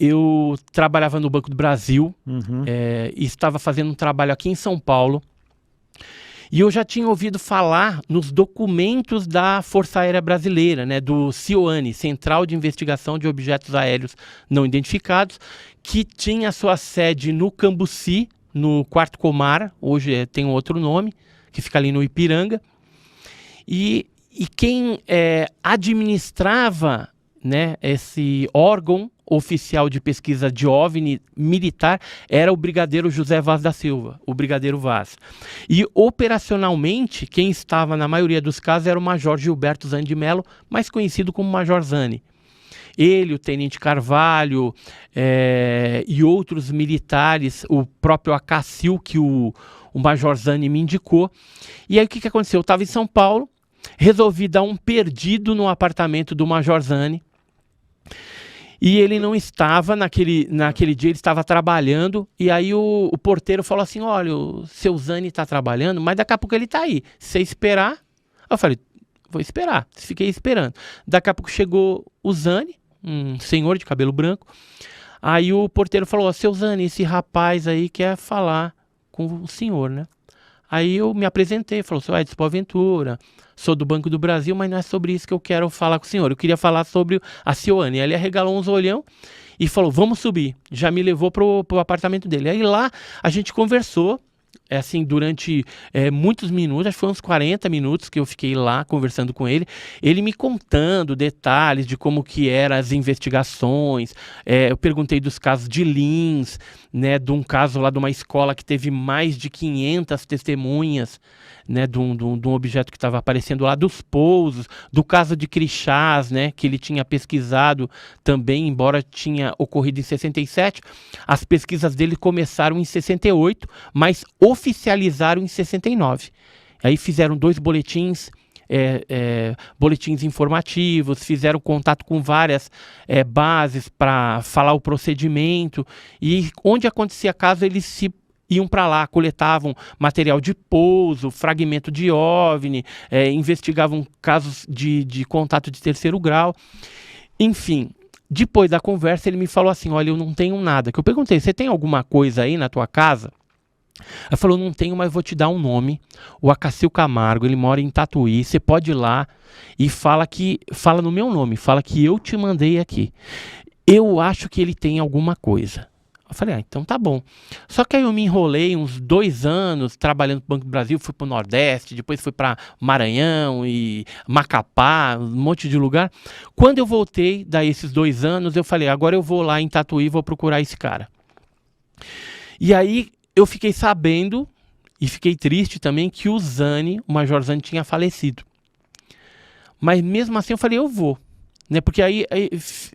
eu trabalhava no Banco do Brasil, Uhum. e estava fazendo um trabalho aqui em São Paulo. E eu já tinha ouvido falar nos documentos da Força Aérea Brasileira, né, do CIOANI, Central de Investigação de Objetos Aéreos Não Identificados, que tinha sua sede no Cambuci, no Quarto Comar, hoje tem um outro nome, que fica ali no Ipiranga. E quem administrava, né, esse órgão oficial de pesquisa de OVNI militar era o brigadeiro José Vaz da Silva, o brigadeiro Vaz. E operacionalmente, quem estava na maioria dos casos era o Major Gilberto Zani de Mello, mais conhecido como Major Zani. Ele, o Tenente Carvalho e outros militares, o próprio Acacil, que o Major Zani me indicou. E aí o que aconteceu? Eu estava em São Paulo, resolvi dar um perdido no apartamento do Major Zani. E ele não estava, naquele dia ele estava trabalhando, e aí o porteiro falou assim, olha, o seu Zani está trabalhando, mas daqui a pouco ele está aí, se você esperar... Eu falei, vou esperar, fiquei esperando. Daqui a pouco chegou o Zani, um senhor de cabelo branco, aí o porteiro falou, seu Zani, esse rapaz aí quer falar com o senhor, né? Aí eu me apresentei, falou, sou Edson Boaventura, sou do Banco do Brasil, mas não é sobre isso que eu quero falar com o senhor. Eu queria falar sobre a CIOANI. Ele arregalou uns olhão e falou, vamos subir. Já me levou pro apartamento dele. Aí lá a gente conversou, assim, durante muitos minutos, acho que foi uns 40 minutos que eu fiquei lá conversando com ele. Ele me contando detalhes de como que eram as investigações. Eu perguntei dos casos de Lins, né, de um caso lá de uma escola que teve mais de 500 testemunhas, né, de um objeto que estava aparecendo lá, dos pousos, do caso de Crixás, né, que ele tinha pesquisado também, embora tinha ocorrido em 67, as pesquisas dele começaram em 68, mas oficializaram em 69. Aí fizeram 2 boletins, boletins informativos, fizeram contato com várias bases para falar o procedimento, e onde acontecia caso eles iam para lá, coletavam material de pouso, fragmento de OVNI, investigavam casos de contato de terceiro grau. Enfim, depois da conversa ele me falou assim, olha, eu não tenho nada. Que eu perguntei, você tem alguma coisa aí na tua casa? Ele falou, não tenho, mas vou te dar um nome, o Acacil Camargo, ele mora em Tatuí, você pode ir lá e fala no meu nome, fala que eu te mandei aqui. Eu acho que ele tem alguma coisa. Eu falei, então tá bom. Só que aí eu me enrolei uns 2 anos trabalhando no Banco do Brasil, fui pro Nordeste, depois fui para Maranhão e Macapá, um monte de lugar. Quando eu voltei, daí esses 2 anos, eu falei, agora eu vou lá em Tatuí e vou procurar esse cara. E aí eu fiquei sabendo, e fiquei triste também, que o Zani, o Major Zani, tinha falecido. Mas mesmo assim eu falei, eu vou. Né? Porque aí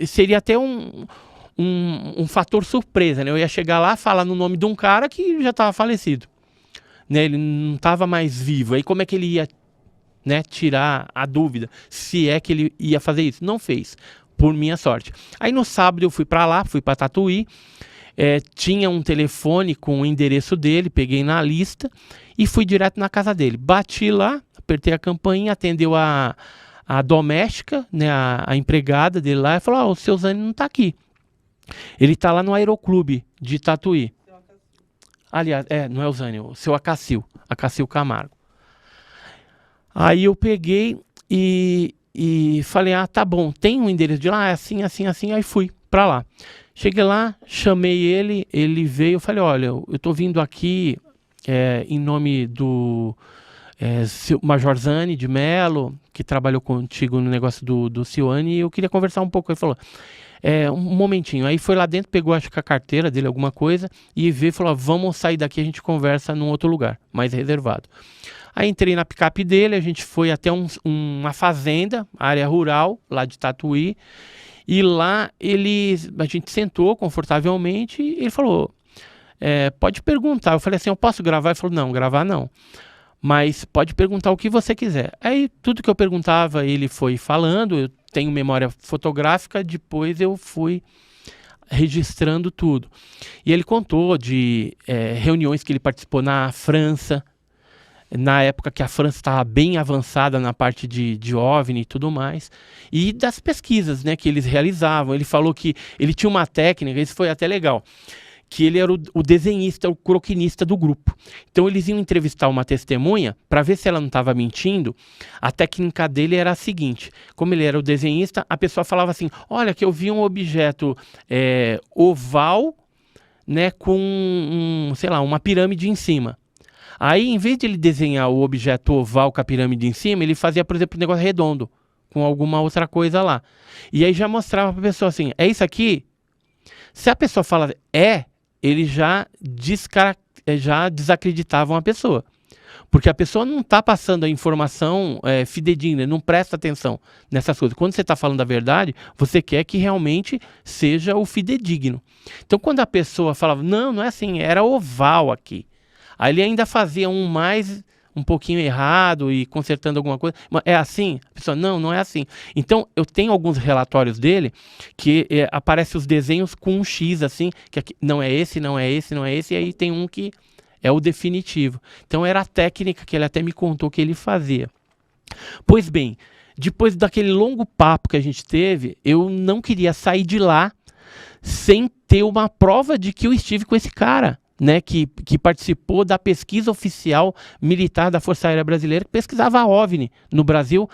seria até um fator surpresa, né? Eu ia chegar lá, falar no nome de um cara que já estava falecido, né? Ele não estava mais vivo. Aí como é que ele ia, né, tirar a dúvida se é que ele ia fazer isso? Não fez, por minha sorte. Aí no sábado eu fui para lá, fui para Tatuí, tinha um telefone com o endereço dele, peguei na lista e fui direto na casa dele. Bati lá, apertei a campainha, atendeu a doméstica, né, a empregada dele lá, e falou, o seu Zani não está aqui. Ele está lá no Aeroclube de Tatuí. Aliás, não é o Zani, o seu Acacil Camargo. Aí eu peguei e falei, tá bom, tem um endereço de lá? Assim, assim, assim, aí fui para lá. Cheguei lá, chamei ele veio, eu falei, olha, eu estou vindo aqui em nome do Major Zani de Mello, que trabalhou contigo no negócio do CIOANI, e eu queria conversar um pouco. Ele falou, um momentinho. Aí foi lá dentro, pegou acho que a carteira dele, alguma coisa, e veio e falou, vamos sair daqui, a gente conversa num outro lugar, mais reservado. Aí entrei na picape dele, a gente foi até uma fazenda, área rural, lá de Tatuí, e lá a gente sentou confortavelmente e ele falou, pode perguntar. Eu falei assim, eu posso gravar? Ele falou, não, gravar não. Mas pode perguntar o que você quiser. Aí tudo que eu perguntava ele foi falando, eu tenho memória fotográfica, depois eu fui registrando tudo. E ele contou de reuniões que ele participou na França, na época que a França estava bem avançada na parte de OVNI e tudo mais, e das pesquisas, né, que eles realizavam. Ele falou que ele tinha uma técnica, isso foi até legal, que ele era o desenhista, o croquinista do grupo. Então eles iam entrevistar uma testemunha para ver se ela não estava mentindo. A técnica dele era a seguinte: como ele era o desenhista, a pessoa falava assim: olha, que eu vi um objeto oval, né, com sei lá, uma pirâmide em cima. Aí, em vez de ele desenhar o objeto oval com a pirâmide em cima, ele fazia, por exemplo, um negócio redondo, com alguma outra coisa lá. E aí já mostrava para a pessoa assim: é isso aqui? Se a pessoa fala ele já desacreditavam a pessoa. Porque a pessoa não está passando a informação fidedigna, não presta atenção nessas coisas. Quando você está falando a verdade, você quer que realmente seja o fidedigno. Então, quando a pessoa falava, não é assim, era oval aqui. Aí ele ainda fazia um pouquinho errado e consertando alguma coisa. Mas é assim? A pessoa, não é assim. Então, eu tenho alguns relatórios dele que aparecem os desenhos com um X, assim, que aqui, não é esse, e aí tem um que é o definitivo. Então, era a técnica que ele até me contou que ele fazia. Pois bem, depois daquele longo papo que a gente teve, eu não queria sair de lá sem ter uma prova de que eu estive com esse cara, né, que participou da pesquisa oficial militar da Força Aérea Brasileira, que pesquisava a OVNI no Brasil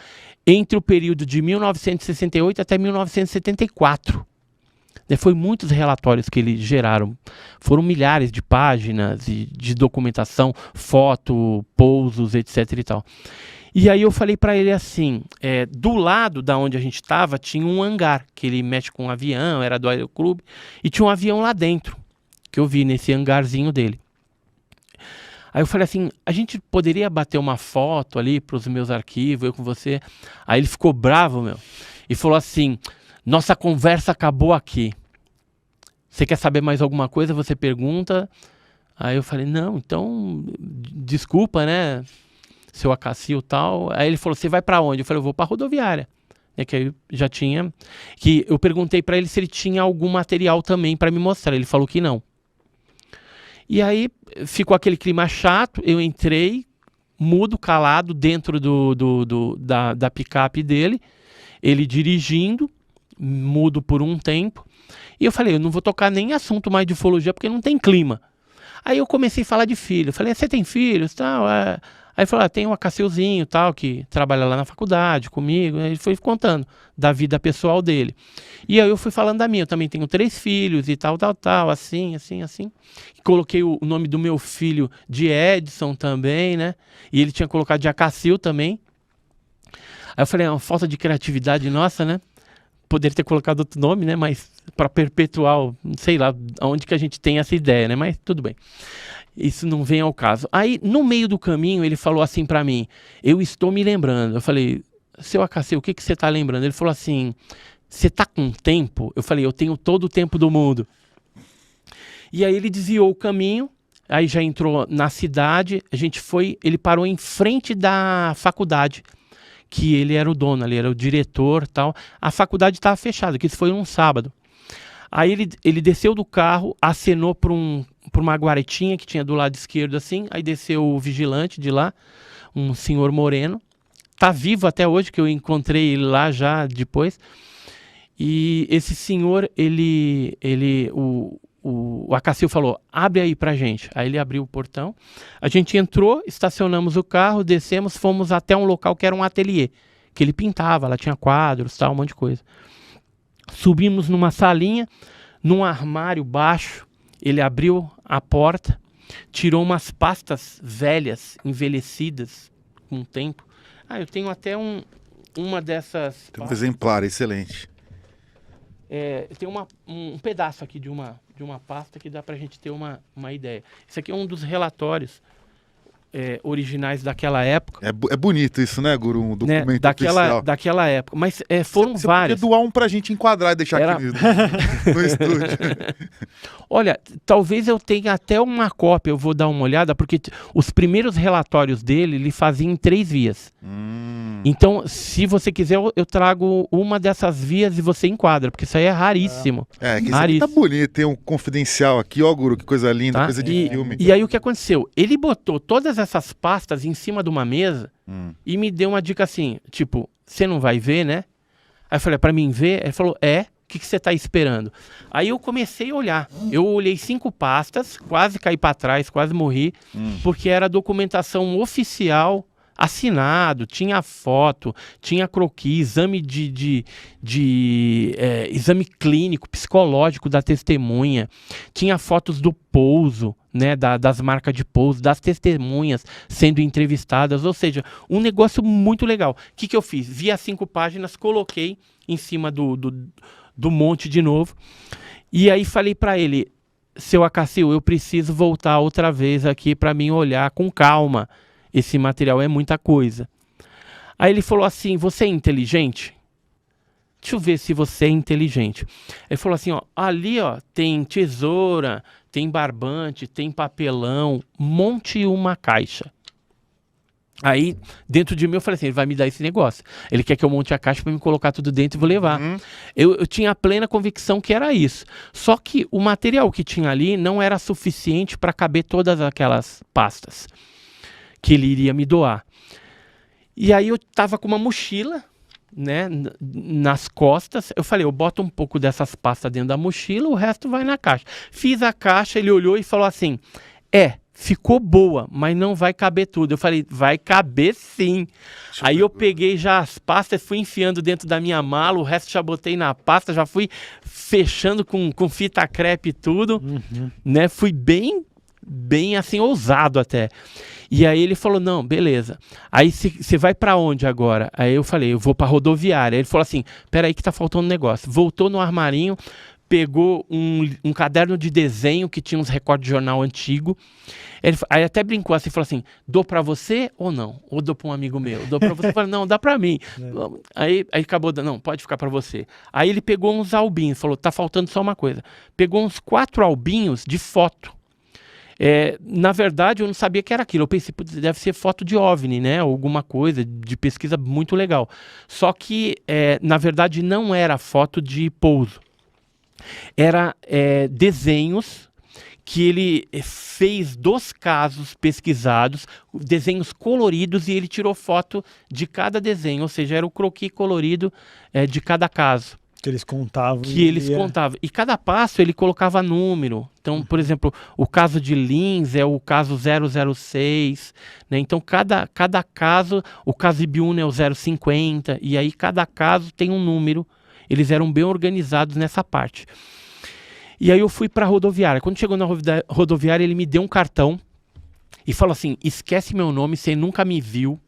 entre o período de 1968 até 1974. Foi muitos relatórios que eles geraram, foram milhares de páginas de documentação, foto, pousos, etc. e tal. E aí eu falei para ele assim, do lado da onde a gente estava tinha um hangar, que ele mexe com um avião, era do aeroclube, e tinha um avião lá dentro, que eu vi nesse hangarzinho dele. Aí eu falei assim, a gente poderia bater uma foto ali para os meus arquivos, eu com você? Aí ele ficou bravo, e falou assim: nossa conversa acabou aqui. Você quer saber mais alguma coisa? Você pergunta. Aí eu falei, não, então, desculpa, né, seu Acácio e tal. Aí ele falou, você vai para onde? Eu falei, eu vou para a rodoviária. Que aí já tinha... que eu perguntei para ele se ele tinha algum material também para me mostrar. Ele falou que não. E aí ficou aquele clima chato, eu entrei, mudo, calado, dentro da picape dele, ele dirigindo, mudo por um tempo, e eu falei, eu não vou tocar nem assunto mais de ufologia, porque não tem clima. Aí eu comecei a falar de filho, eu falei, você tem filhos? Tal, Aí ele falou, tem um Acacilzinho, tal, que trabalha lá na faculdade comigo. Ele foi contando da vida pessoal dele. E aí eu fui falando da minha, eu também tenho 3 filhos e tal, assim. Coloquei o nome do meu filho de Edson também, né? E ele tinha colocado de Acacil também. Aí eu falei, é uma falta de criatividade nossa, né? Poderia ter colocado outro nome, né? Mas para perpetuar, não sei lá onde que a gente tem essa ideia, né? Mas tudo bem. Isso não vem ao caso. Aí, no meio do caminho, ele falou assim para mim, eu estou me lembrando. Eu falei, seu Acacil, o que você está lembrando? Ele falou assim, você está com tempo? Eu falei, eu tenho todo o tempo do mundo. E aí ele desviou o caminho, aí já entrou na cidade, ele parou em frente da faculdade, que ele era o dono, ele era o diretor e tal. A faculdade estava fechada, que isso foi um sábado. Aí ele desceu do carro, acenou para uma guaretinha que tinha do lado esquerdo assim, aí desceu o vigilante de lá, um senhor moreno, tá vivo até hoje, que eu encontrei ele lá já depois. E esse senhor, o Acacil falou, abre aí pra gente. Aí ele abriu o portão, a gente entrou, estacionamos o carro, descemos, fomos até um local que era um ateliê, que ele pintava, lá tinha quadros, tal, um monte de coisa. Subimos numa salinha, num armário baixo, ele abriu a porta, tirou umas pastas velhas, envelhecidas com o tempo. Eu tenho até uma dessas... Tem um exemplar, excelente. Tem um pedaço aqui de uma pasta que dá pra gente ter uma ideia. Esse aqui é um dos relatórios originais daquela época. É bonito isso, né, Guru? Um documento oficial. Daquela época. Mas foram vários. Você podia doar um pra gente enquadrar e deixar aqui no estúdio. Olha, talvez eu tenha até uma cópia, eu vou dar uma olhada, porque os primeiros relatórios dele, ele fazia em 3 vias. Então, se você quiser, eu trago uma dessas vias e você enquadra, porque isso aí é raríssimo. Que isso aqui tá bonito, tem um confidencial aqui, ó, Guru, que coisa linda, coisa de filme. E aí o que aconteceu? Ele botou todas essas pastas em cima de uma mesa e me deu uma dica assim, tipo, você não vai ver, né? Aí eu falei, para mim ver? Ele falou, o que você está esperando? Aí eu comecei a olhar. Eu olhei 5 pastas, quase caí para trás, quase morri, porque era documentação oficial, assinado, tinha foto, tinha croquis, exame exame clínico, psicológico da testemunha, tinha fotos do pouso, né, das marcas de pouso, das testemunhas sendo entrevistadas, ou seja, um negócio muito legal. O que eu fiz? Vi as 5 páginas, coloquei em cima do monte de novo, e aí falei para ele, seu Acácio, eu preciso voltar outra vez aqui para mim olhar com calma. Esse material é muita coisa. Aí ele falou assim, você é inteligente? Deixa eu ver se você é inteligente. Ele falou assim, ó, ali ó, tem tesoura, tem barbante, tem papelão, monte uma caixa. Aí, dentro de mim, eu falei assim, ele vai me dar esse negócio. Ele quer que eu monte a caixa para me colocar tudo dentro e vou levar. Eu tinha plena convicção que era isso. Só que o material que tinha ali não era suficiente para caber todas aquelas pastas que ele iria me doar. E aí eu tava com uma mochila, né, nas costas. Eu falei, eu boto um pouco dessas pastas dentro da mochila, o resto vai na caixa. Fiz a caixa, ele olhou e falou assim, ficou boa, mas não vai caber tudo. Eu falei, vai caber sim. Aí eu peguei já as pastas, fui enfiando dentro da minha mala, o resto já botei na pasta, já fui fechando com fita crepe e tudo, né, fui bem assim, ousado até. E aí ele falou, não, beleza. Aí você vai para onde agora? Aí eu falei, eu vou para rodoviária. Aí ele falou assim, peraí que tá faltando um negócio. Voltou no armarinho, pegou um caderno de desenho que tinha uns recortes de jornal antigo. Aí até brincou assim, falou assim, dou para você ou não? Ou dou para um amigo meu? Dou para você? Eu falei, não, dá para mim. Aí acabou, não, pode ficar para você. Aí ele pegou uns albinhos, falou, tá faltando só uma coisa. Pegou uns 4 albinhos de foto. Na verdade, eu não sabia que era aquilo. Eu pensei, deve ser foto de OVNI, né? Alguma coisa de pesquisa muito legal. Só que, na verdade, não era foto de pouso. Era desenhos que ele fez dos casos pesquisados, desenhos coloridos, e ele tirou foto de cada desenho. Ou seja, era o croquis colorido de cada caso. Que eles contavam. Contavam. E cada passo ele colocava número. Então, por exemplo, o caso de Lins é o caso 006. Né? Então, cada caso, o caso de Ibiúna é o 050. E aí, cada caso tem um número. Eles eram bem organizados nessa parte. E aí, eu fui para a rodoviária. Quando chegou na rodoviária, ele me deu um cartão e falou assim, esquece meu nome, você nunca me viu.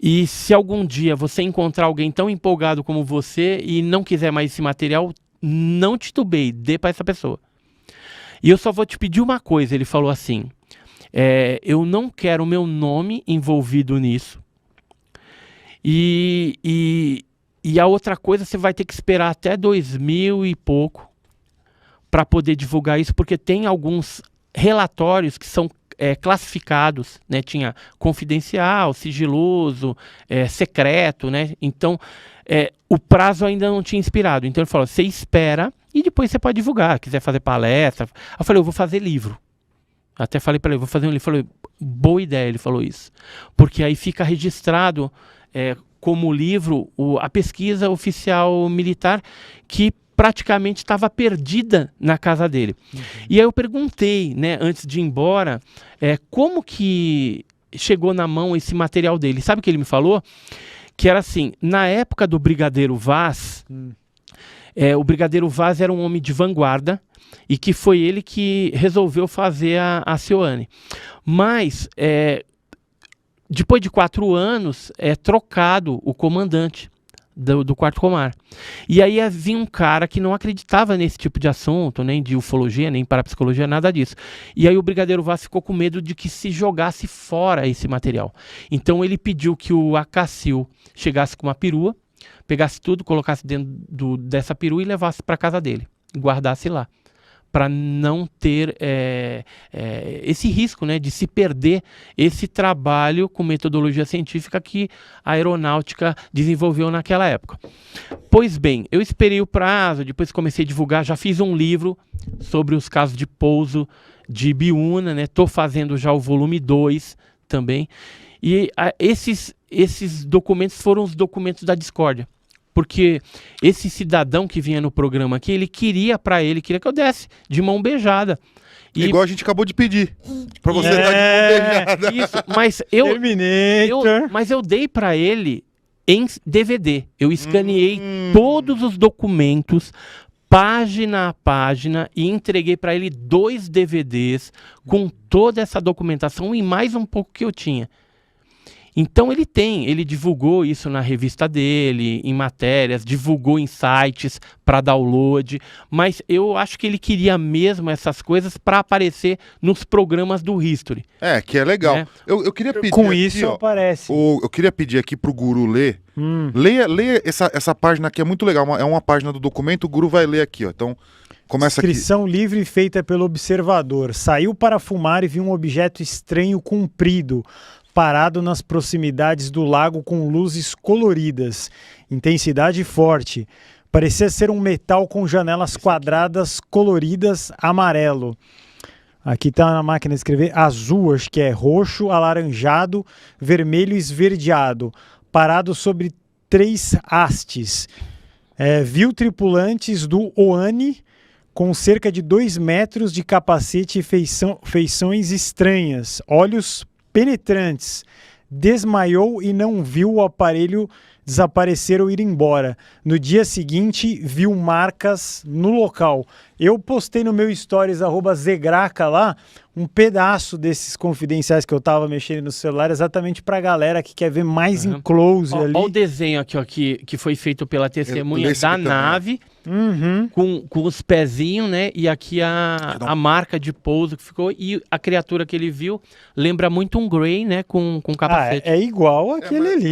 E se algum dia você encontrar alguém tão empolgado como você e não quiser mais esse material, não titubeie, dê para essa pessoa. E eu só vou te pedir uma coisa, ele falou assim, eu não quero o meu nome envolvido nisso. E a outra coisa, você vai ter que esperar até 2000 e pouco para poder divulgar isso, porque tem alguns relatórios que são classificados, né? Tinha confidencial, sigiloso, secreto, né? Então, o prazo ainda não tinha expirado. Então ele falou, você espera e depois você pode divulgar, quiser fazer palestra. Eu falei, eu vou fazer livro. Até falei para ele, vou fazer um livro. Ele falou, boa ideia, ele falou isso. Porque aí fica registrado como livro a pesquisa oficial militar que praticamente estava perdida na casa dele. E aí eu perguntei, né, antes de ir embora, como que chegou na mão esse material dele. Sabe o que ele me falou? Que era assim, na época do Brigadeiro Vaz, o Brigadeiro Vaz era um homem de vanguarda e que foi ele que resolveu fazer a Seoane. Mas, depois de 4 anos, é trocado o comandante do 4º Comar. E aí vinha um cara que não acreditava nesse tipo de assunto, nem de ufologia, nem parapsicologia, nada disso. E aí o Brigadeiro Vaz ficou com medo de que se jogasse fora esse material. Então ele pediu que o Acácio chegasse com uma perua, pegasse tudo, colocasse dentro dessa perua e levasse para casa dele, guardasse lá, para não ter esse risco, né, de se perder esse trabalho com metodologia científica que a aeronáutica desenvolveu naquela época. Pois bem, eu esperei o prazo, depois comecei a divulgar, já fiz um livro sobre os casos de pouso de Ibiúna, né? Tô fazendo já o volume 2 também. E esses documentos foram os documentos da discórdia. Porque esse cidadão que vinha no programa aqui, ele queria que eu desse de mão beijada. E... Igual a gente acabou de pedir. Pra você dar de mão beijada. Isso, mas eu dei pra ele em DVD. Eu escaneei todos os documentos, página a página, e entreguei para ele 2 DVDs com toda essa documentação e mais um pouco que eu tinha. Então ele divulgou isso na revista dele, em matérias, divulgou em sites para download, mas eu acho que ele queria mesmo essas coisas para aparecer nos programas do History. Que é legal. Né? Eu queria pedir com aqui, isso aparece. Eu queria pedir aqui pro Guru ler. Leia essa página aqui, é muito legal. É uma página do documento, o Guru vai ler aqui, ó. Então, começa aqui. Inscrição livre feita pelo observador. Saiu para fumar e viu um objeto estranho comprido parado nas proximidades do lago com luzes coloridas, intensidade forte. Parecia ser um metal com janelas quadradas coloridas amarelo. Aqui está na máquina de escrever azul, acho que é roxo, alaranjado, vermelho e esverdeado. Parado sobre 3 hastes. Viu tripulantes do Oani com cerca de 2 metros de capacete e feições estranhas, olhos penetrantes, desmaiou e não viu o aparelho desaparecer ou ir embora. No dia seguinte, viu marcas no local. Eu postei no meu stories, @zegraca lá, um pedaço desses confidenciais que eu tava mexendo no celular, exatamente pra galera que quer ver mais em close ali. Olha o desenho aqui, ó, que foi feito pela testemunha da nave, com os pezinhos, né? E aqui a marca de pouso que ficou. E a criatura que ele viu lembra muito um Grey, né? Com capacete. É igual aquele ali.